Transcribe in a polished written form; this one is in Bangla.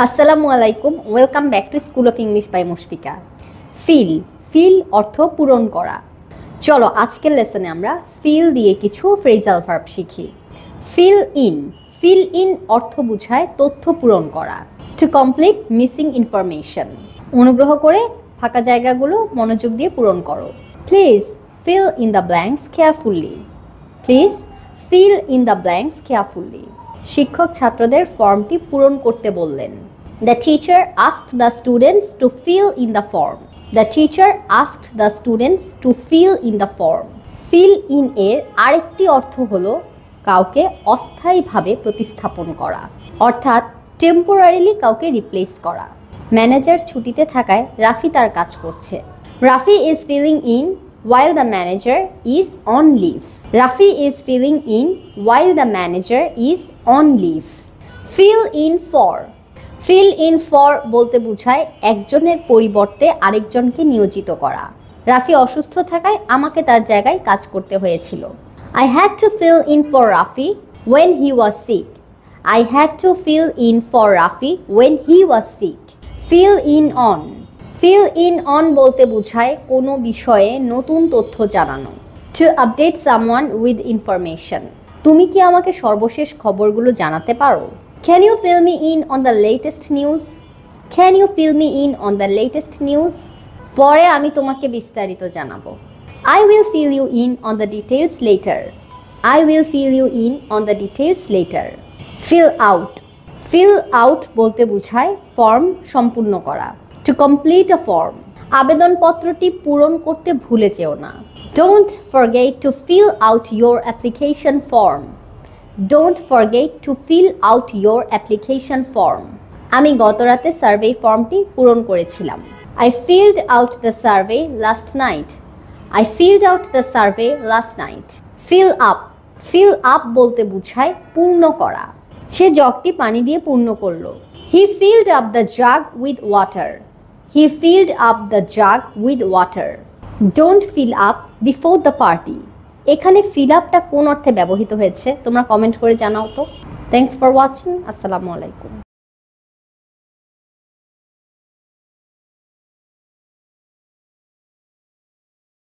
আসসালামু আলাইকুম, welcome back to school of English by Mushfika. Fill অর্থ পূরণ করা। চলো আজকের লেসনে আমরা ফিল দিয়ে কিছু ফ্রেজাল ভার্ব শিখি। ফিল ইন অর্থ বোঝায় তথ্য পূরণ করা। টু কমপ্লিট মিসিং ইনফরমেশন, অনুগ্রহ করে ফাঁকা জায়গাগুলো মনোযোগ দিয়ে পূরণ করো। Please fill in the blanks carefully. Please fill in the blanks carefully. শিক্ষক ছাত্রদের ফর্মটি পূরণ করতে বললেন। The teacher asked the students to fill in the form. The teacher asked the students to fill in the form. Fill in এর আরেকটি অর্থ হলো কাউকে অস্থায়ীভাবে প্রতিস্থাপন করা, অর্থাৎ টেম্পোরারিলি কাউকে রিপ্লেস করা। ম্যানেজার ছুটিতে থাকায় রাফি তার কাজ করছে। Rafi is filling in while the manager is on leave. Rafi is filling in while the manager is on leave. Fill in for বলতে বোঝায় একজনের পরিবর্তে আরেকজনকে নিয়োজিত করা। রাফি অসুস্থ থাকায় আমাকে তার জায়গায় কাজ করতে হয়েছিল। I had to fill in for Rafi when he was sick. I had to fill in for Rafi when he was sick. Fill in on বলতে বোঝায় কোনো বিষয়ে নতুন তথ্য জানানো। To update someone with information. তুমি কি আমাকে সর্বশেষ খবরগুলো জানাতে পারো? Can you fill me in on the latest news? Can you fill me in on the latest news? পরে আমি তোমাকে বিস্তারিত জানাবো। I will fill you in on the details later. I will fill you in on the details later. Fill out বলতে বোঝায় ফর্ম সম্পূর্ণ করা। To complete a form. আবেদনপত্রটি পূরণ করতে ভুলে যেও না। Don't forget to fill out your application form. Don't forget to fill out your application form. আমি গতরাতে সার্ভে ফর্মটি পূরণ করেছিলাম। I filled out the survey last night. I filled out the survey last night. Fill up বলতে বোঝায় পূর্ণ করা। সে জগটি পানি দিয়ে পূর্ণ করলো। He filled up the jug with water. He filled up the jug with water. Don't fill up before the party. এখানে fill upটা কোন অর্থে ব্যবহৃত হয়েছে তোমরা কমেন্ট করে জানাও তো। Thanks for watching. আসসালামু আলাইকুম।